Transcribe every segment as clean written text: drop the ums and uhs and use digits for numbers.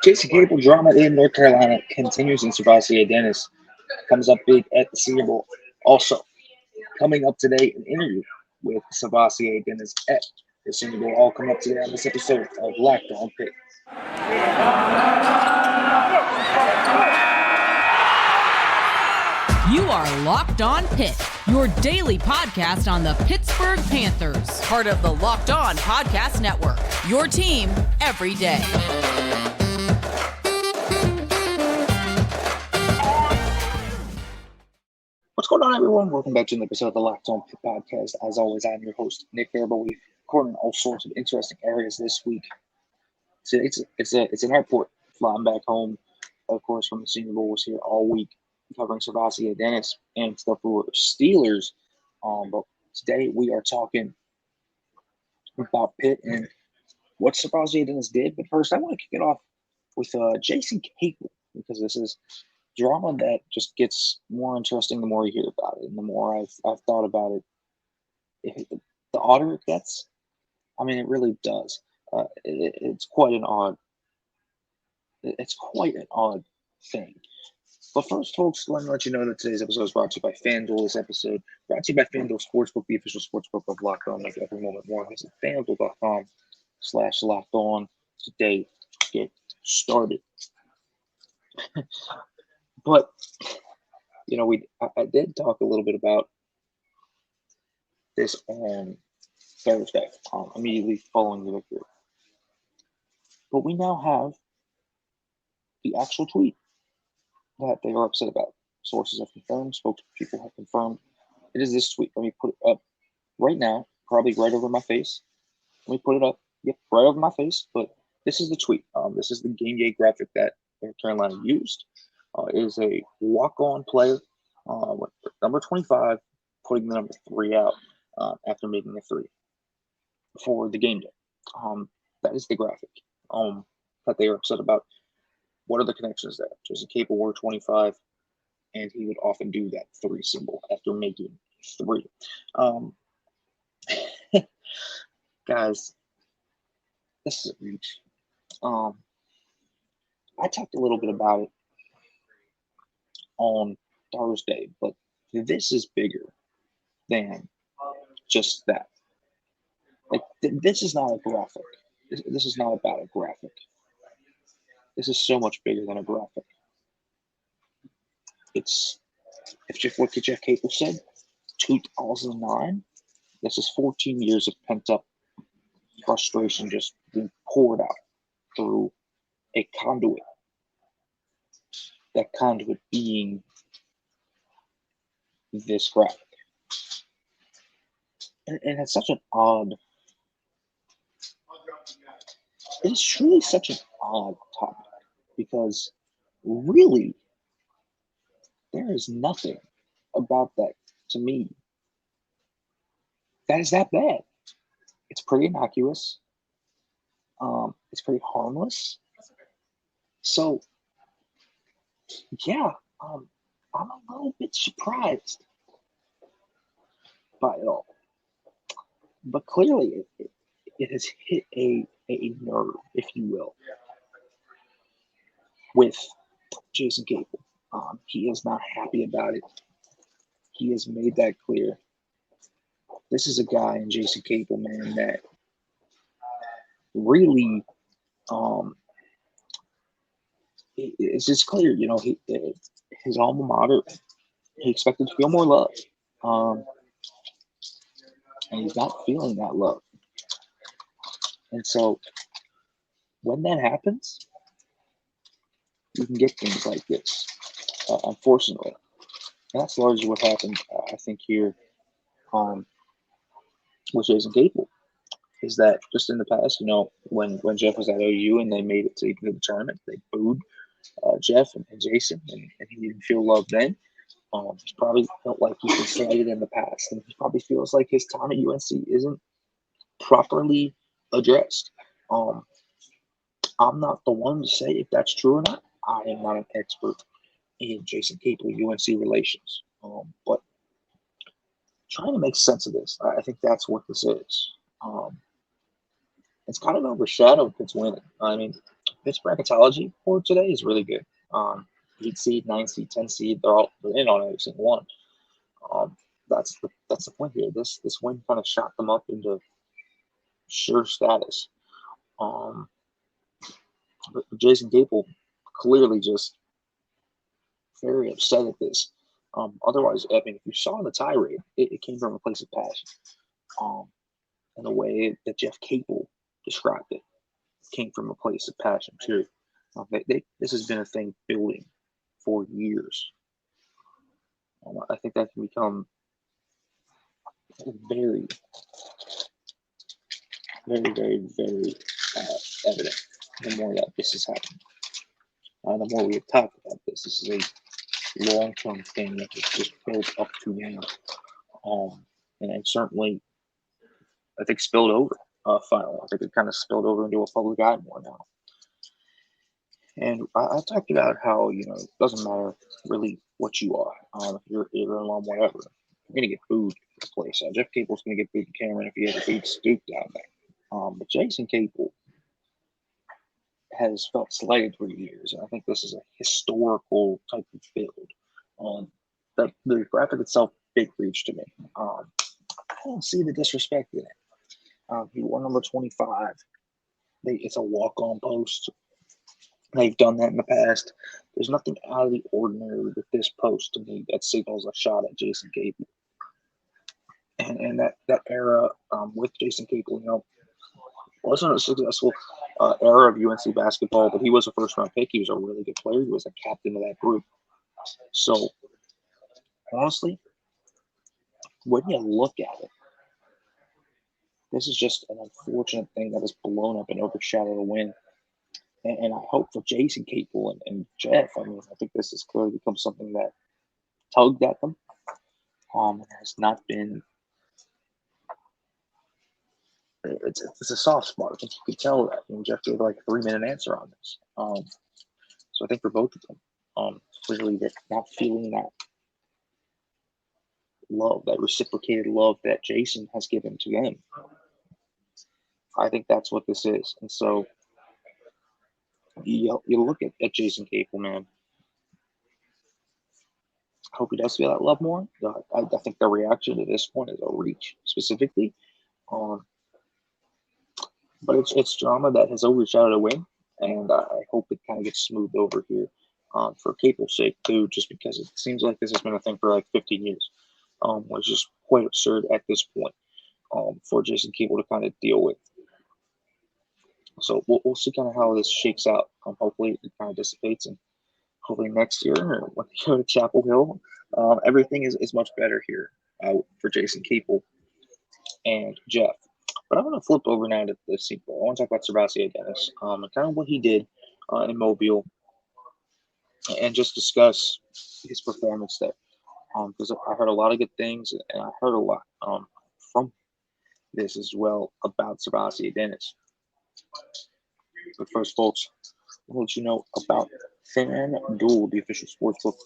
Jason Capel drama in North Carolina continues in SirVocea Dennis. Comes up big at the Senior Bowl. Also, coming up today, an interview with SirVocea Dennis at the Senior Bowl. All come up today on this episode of Locked On Pitt. You are Locked On Pitt, your daily podcast on the Pittsburgh Panthers, part of the Locked On Podcast Network, your team every day. What's going on, everyone? Welcome back to another episode of the Locked On Pitt podcast. As always, I'm your host, Nick Faribault. We've covered all sorts of interesting areas this week. So it's an airport flying back home, of course, from the Senior Bowl. Was here all week covering SirVocea Dennis and stuff for Steelers. But today we are talking about Pitt and what SirVocea Dennis did. But first, I want to kick it off with Jason Capel, because this is drama that just gets more interesting the more you hear about it, and the more I've thought about it. The odder it gets, I mean, it really does. It's quite an odd thing. But first, folks, let me let you know that today's episode is brought to you by FanDuel. This episode brought to you by FanDuel Sportsbook, the official sportsbook of Locked On. Make every moment more. Visit FanDuel.com/LockedOn today to get started. But, you know, I did talk a little bit about this on Thursday, immediately following the victory. But we now have the actual tweet that they are upset about. Sources have confirmed, spokespeople have confirmed. It is this tweet. Let me put it up right now, probably right over my face. Let me put it up. Yep, right over my face. But this is the tweet. This is the game day graphic that North Carolina used. It is a walk-on player, with number 25, putting the number 3 out after making a 3 for the game day. That is the graphic that they are upset about. What are the connections there? Jason Capel wore 25, and he would often do that 3 symbol after making 3. Guys, this is a reach. I talked a little bit about it on Thursday, but this is bigger than just that. Like, this is not a graphic. This is not about a graphic. This is so much bigger than a graphic. It's, what Jeff Capel said, 2009. This is 14 years of pent-up frustration just being poured out through a conduit. That conduit being this graphic. And it's such an odd... It is truly such an odd topic, because really, there is nothing about that, to me, that is that bad. It's pretty innocuous. It's pretty harmless. So, yeah, I'm a little bit surprised by it all. But clearly, it has hit a nerve, if you will, with Jason Capel. He is not happy about it. He has made that clear. This is a guy in Jason Capel, man, that really, it's just clear, you know, his alma mater, he expected to feel more love. And he's not feeling that love. And so when that happens, you can get things like this, unfortunately. And that's largely what happened, I think, here with Jason Capel, is that just in the past, you know, when Jeff was at OU and they made it to the tournament, they booed Jeff and Jason, and he didn't feel loved then. He probably felt like he's been slighted in the past, and he probably feels like his time at UNC isn't properly addressed. I'm not the one to say if that's true or not. I am not an expert in Jason Capel UNC relations, but trying to make sense of this, I think that's what this is. It's kind of overshadowed Pitt's winning. I mean, This bracketology for today is really good. 8 seed, 9 seed, 10 seed, they're in on every single one. That's the point here. This win kind of shot them up into sure status. But Jason Capel clearly just very upset at this. Otherwise, I mean, if you saw the tirade, it came from a place of passion. And the way that Jeff Capel described it came from a place of passion too. This has been a thing building for years. I think that can become very, very, very, very evident the more that this is happening. The more we have talked about this is a long-term thing that has just built up to now. And certainly, I think spilled over finally. I think it kind of spilled over into a public eye more now. And I talked about how, it doesn't matter really what you are. If you're in-law, whatever, you're going to get booed for the place. Jeff Capel's going to get booed to Cameron if he ever beats Duke down there. But Jason Capel has felt slighted for years. And I think this is a historical type of build. The graphic itself, big reach to me. I don't see the disrespect in it. He wore number 25. It's a walk-on post. They've done that in the past. There's nothing out of the ordinary with this post to me that signals a shot at Jason Capel. And that era with Jason Capel, wasn't a successful era of UNC basketball, but he was a first-round pick. He was a really good player. He was a captain of that group. So, honestly, when you look at it, this is just an unfortunate thing that has blown up and overshadowed a win. And I hope for Jason Capel and Jeff, I think this has clearly become something that tugged at them. It has not been. It's a soft spot. I think you could tell that. Jeff gave like a 3-minute answer on this. So I think for both of them, clearly they're not feeling that love, that reciprocated love that Jason has given to them. I think that's what this is. And so you look at Jason Capel, man. I hope he does feel that love more. I think the reaction to this one is a reach specifically. But it's drama that has overshadowed a win, and I hope it kind of gets smoothed over here for Capel's sake too, just because it seems like this has been a thing for like 15 years, which is quite absurd at this point for Jason Capel to kind of deal with. So we'll see kind of how this shakes out. Hopefully it kind of dissipates, and hopefully next year when they go to Chapel Hill, everything is much better here for Jason Capel and Jeff. But I want to flip over now to the sequel. I want to talk about SirVocea Dennis and kind of what he did in Mobile and just discuss his performance there. Because I heard a lot of good things, and I heard a lot from this as well about SirVocea Dennis. But first, folks, I'll let you know about FanDuel, the official sportsbook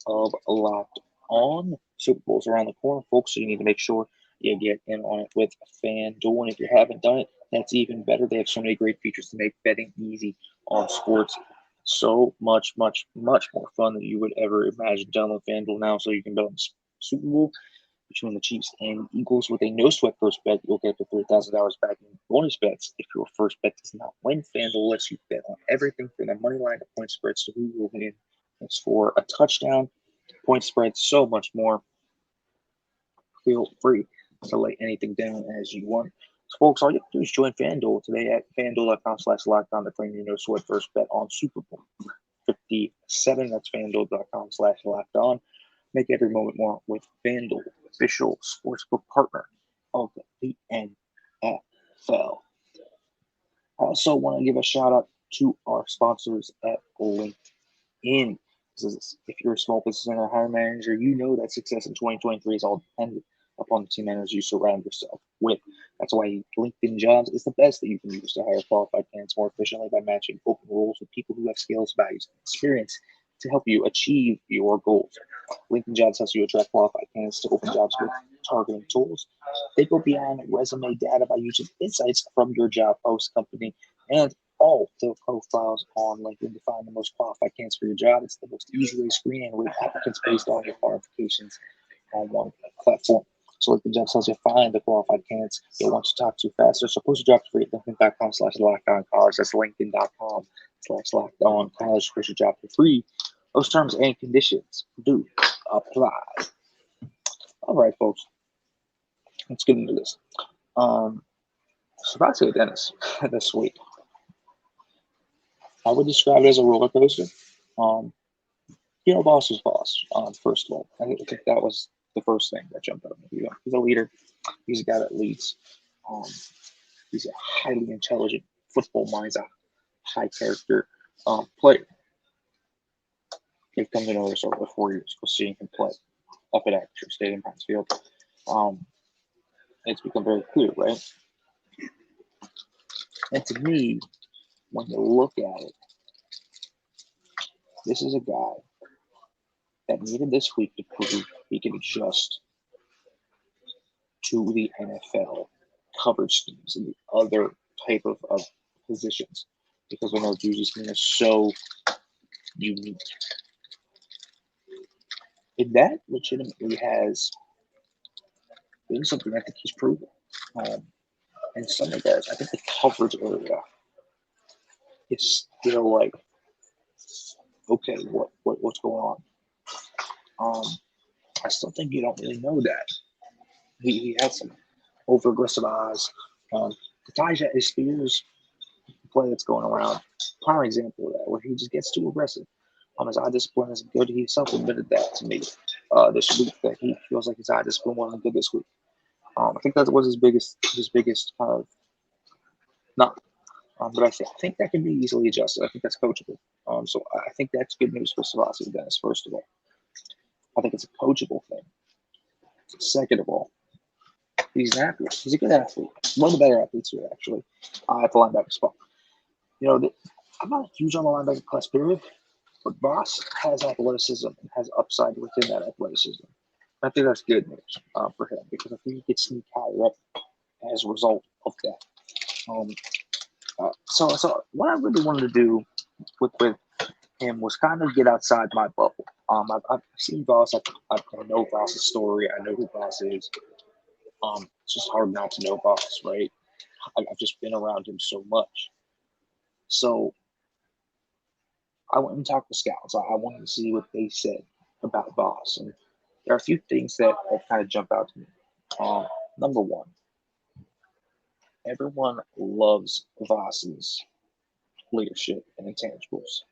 of Locked On. Super Bowl's around the corner, folks, so you need to make sure you get in on it with FanDuel. And if you haven't done it, that's even better. They have so many great features to make betting easy on sports. So much, much, much more fun than you would ever imagine. Download FanDuel now so you can bet on the Super Bowl between the Chiefs and Eagles with a no-sweat first bet. You'll get up to $3,000 back in bonus bets if your first bet does not win. FanDuel lets you bet on everything from the money line to point spreads to who will win. It's for a touchdown, point spread, so much more. Feel free to lay anything down as you want. So, folks, all you have to do is join FanDuel today at FanDuel.com/lockedon to claim your no-sweat first bet on Super Bowl 57. That's FanDuel.com/lockedon. Make every moment more with FanDuel, official sportsbook partner of the NFL. I also want to give a shout out to our sponsors at LinkedIn. If you're a small business owner or hiring manager, you know that success in 2023 is all dependent upon the team members you surround yourself with. That's why LinkedIn Jobs is the best that you can use to hire qualified candidates more efficiently by matching open roles with people who have skills, values, and experience to help you achieve your goals. LinkedIn Jobs helps you attract qualified candidates to open jobs with targeting tools. They go beyond resume data by using insights from your job post, company, and all the profiles on LinkedIn to find the most qualified candidates for your job. It's the most easy way to screen and rate applicants based on your qualifications on one platform. So LinkedIn Jobs helps you find the qualified candidates you'll want to talk to faster. So post your job free at linkedin.com/lockedoncollege. That's linkedin.com/lockedoncollege. Post your job for free. Those terms and conditions do apply. All right, folks. Let's get into this. SirVocea Dennis this week. I would describe it as a roller coaster. Boss is boss. First of all, I think that was the first thing that jumped out at me. He's a leader. He's a guy that leads. He's a highly intelligent football mind, a high character player. They've come to know this over 4 years. We're seeing him play up at Acrisure Stadium, Hinesfield. It's become very clear, right? And to me, when you look at it, this is a guy that needed this week to prove he can adjust to the NFL coverage schemes and the other type of positions, because we know Juju's scheme is so unique. And that legitimately has been something I think he's proven. In some regards, I think the coverage area is still like, okay, what's going on? I still think you don't really know that. He had some over aggressive eyes. The Tyja Spears play that's going around, prime example of that, where he just gets too aggressive. His eye discipline isn't good. He self-admitted that to me this week, that he feels like his eye discipline wasn't good this week. I think that was his biggest kind of knock. But I think that can be easily adjusted. I think that's coachable. So I think that's good news for SirVocea Dennis, first of all. I think it's a coachable thing. Second of all, he's an athlete. He's a good athlete. One of the better athletes here, actually, at the linebacker spot. I'm not huge on the linebacker class, period, but Voss has athleticism and has upside within that athleticism. I think that's good news for him, because I think he gets sneak higher up as a result of that. So what I really wanted to do with him was kind of get outside my bubble. I've seen Voss. I know Voss's story. I know who Voss is. It's just hard not to know Voss, right? I've just been around him so much. So I went and talked to scouts. I wanted to see what they said about Voss. And there are a few things that kind of jump out to me. Number one, everyone loves Voss's leadership and intangibles.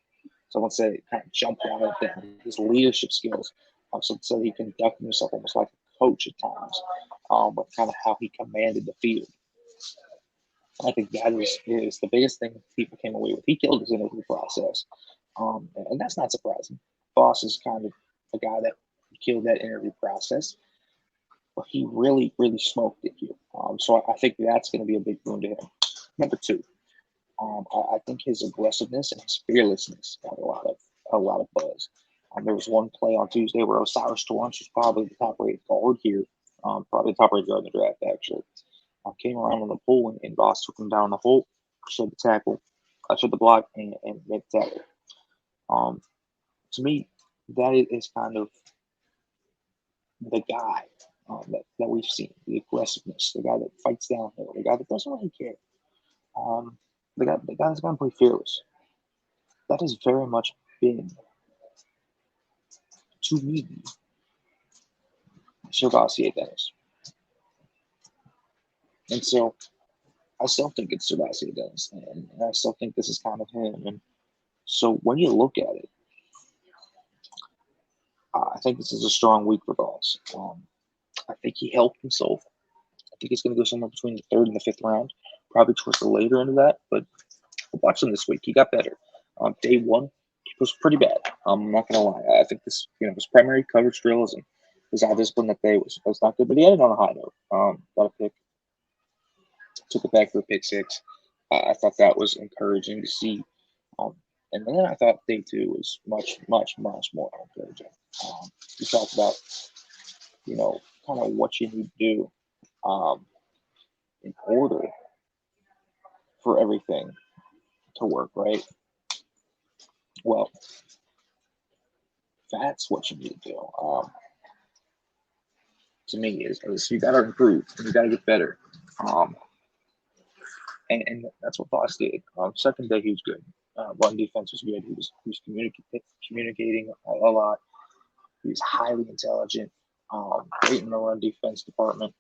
Someone said it kind of jumped out at them, his leadership skills. So he conducted himself almost like a coach at times, but kind of how he commanded the field. I think that is the biggest thing people came away with. He killed his interview process, and that's not surprising. Voss is kind of a guy that killed that interview process, but he really, really smoked it here. So I think that's going to be a big boon to him. Number two, I think his aggressiveness and his fearlessness got a lot of buzz. There was one play on Tuesday where Osiris Torrance, who's probably the top-rated guard here, probably the top-rated guard in the draft, actually, came around on the pull, and Voss took him down the hole, shed the block, and made the tackle. To me, that is kind of the guy that we've seen, the aggressiveness, the guy that fights downhill, the guy that doesn't really care. The guy that's going to play fearless. That has very much been, to me, SirVocea Dennis. And so I still think it's SirVocea Dennis, and I still think this is kind of him. And so when you look at it, I think this is a strong week for Voss. I think he helped himself. I think he's going to go somewhere between the third and the fifth round, probably towards the later end of that. But watch him this week. He got better. Day one, he was pretty bad. I'm not going to lie. I think this, his primary coverage drills and his eye discipline that day was not good. But he ended on a high note. Got a pick. Took it back for a pick six. I thought that was encouraging to see. And then I thought day two was much, much, much more encouraging. We talked about, kind of what you need to do in order for everything to work, right? Well, that's what you need to do. To me, is you got to improve. You got to get better. And that's what Voss did. Second day, he was good. Run defense was good. He was communicating a lot. He was highly intelligent. Great in the run defense department.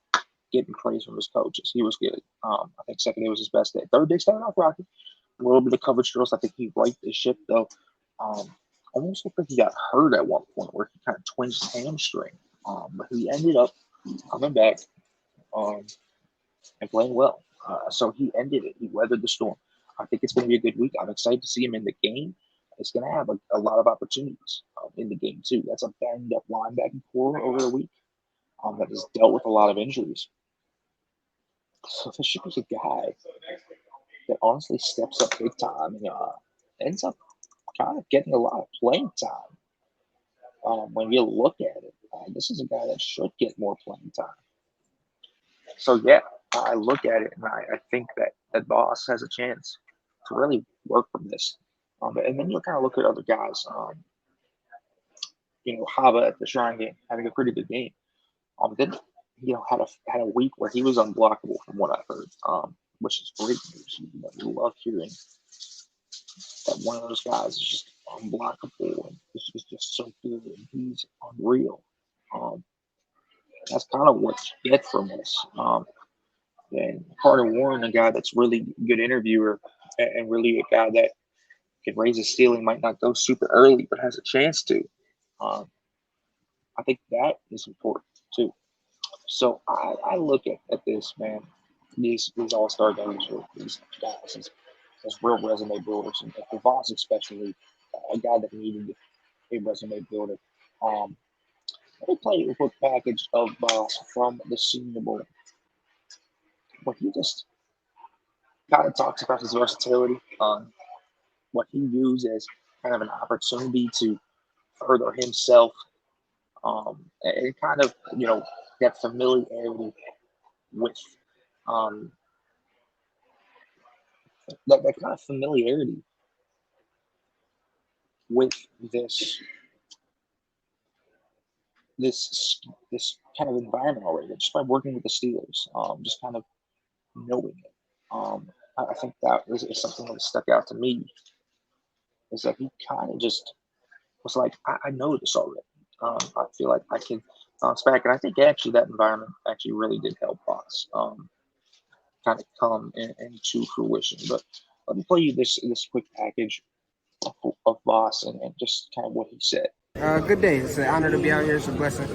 Getting praise from his coaches. He was good. I think second day was his best day. Third day started off rocky. A little bit of coverage drills. I think he righted the ship though. Almost looked like he got hurt at one point where he kind of twinged his hamstring. But he ended up coming back and playing well. So he ended it. He weathered the storm. I think it's going to be a good week. I'm excited to see him in the game. It's going to have a lot of opportunities in the game too. That's a banged up linebacking core over the week that has dealt with a lot of injuries. So this should be a guy that honestly steps up big time and ends up kind of getting a lot of playing time. When you look at it, this is a guy that should get more playing time. So yeah, I look at it and I think that Voss has a chance to really work from this. And then you kind of look at other guys. Haba at the Shrine game having a pretty good game. Then had a week where he was unblockable from what I've heard, which is great news. You love hearing that one of those guys is just unblockable and is just so good and he's unreal. That's kind of what you get from this. And Carter Warren, a guy that's really good interviewer and really a guy that can raise his ceiling, might not go super early, but has a chance to. I think that is important too. So I look at this, man, these all-star games for these guys as real resume builders, and for Voss especially, a guy that needed a resume builder. Let me play you a quick package of Voss from the Senior Bowl, where he just kind of talks about his versatility, what he views as kind of an opportunity to further himself, and kind of, that familiarity with that kind of familiarity with this kind of environment already, just by working with the Steelers, just kind of knowing it. I think that is something that stuck out to me, is that he kind of just was like, I know this already. I feel like I can bounce back, and I think actually that environment actually really did help us kind of come into fruition. But let me play you this quick package of Voss and just kind of what he said. Good day. It's an honor to be out here. It's a blessing.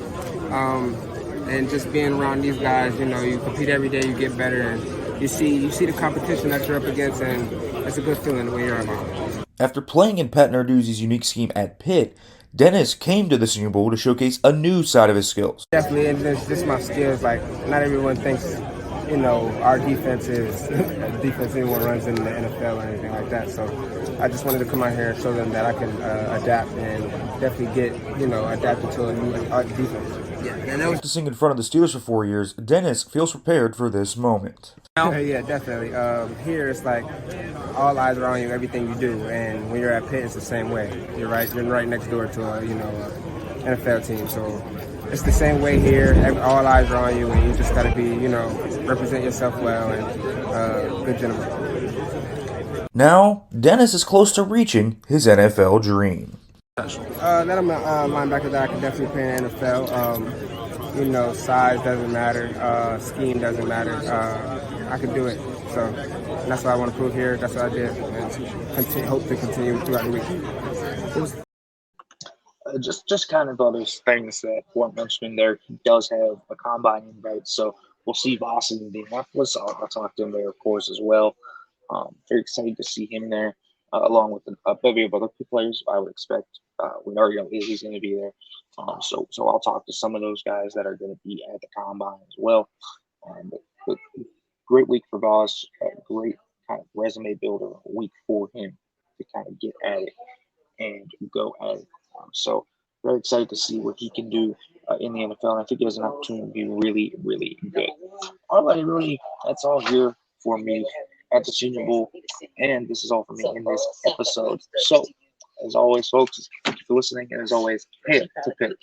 And just being around these guys, you compete every day, you get better, and you see the competition that you're up against, and it's a good feeling the way you're about. After playing in Pat Narduzzi's unique scheme at Pitt, Dennis came to the Senior Bowl to showcase a new side of his skills. Definitely, and just my skills. Like, not everyone thinks, our defense is a defense anyone runs in the NFL or anything like that. So I just wanted to come out here and show them that I can adapt and definitely get, adapted to a new defense. Yeah, and practicing in front of the Steelers for 4 years, Dennis feels prepared for this moment. Yeah, definitely. Here it's like all eyes are on you, everything you do, and when you're at Pitt, it's the same way. You're right next door to a NFL team, so it's the same way here. All eyes are on you, and you just got to be, represent yourself well and good gentleman. Now, Dennis is close to reaching his NFL dream. That I'm a linebacker that I can definitely play in the NFL. Size doesn't matter, scheme doesn't matter. I can do it. So that's what I want to prove here. That's what I did, and hope to continue throughout the week. Just kind of other things that weren't mentioned there. He does have a combine invite, so we'll see Voss in Indianapolis. I'll talk to him there, of course, as well. Very excited to see him there, along with a bevy of other players. I would expect we already know he's going to be there. So I'll talk to some of those guys that are going to be at the combine as well. But great week for Voss. Great kind of resume builder week for him to kind of get at it and go at it. So very excited to see what he can do in the NFL. And I think he has an opportunity to be really, really good. All right, everybody, that's all here for me at the Senior Bowl. And this is all for me in this episode. So, as always, folks, thank you for listening. And as always, hail to Pitt.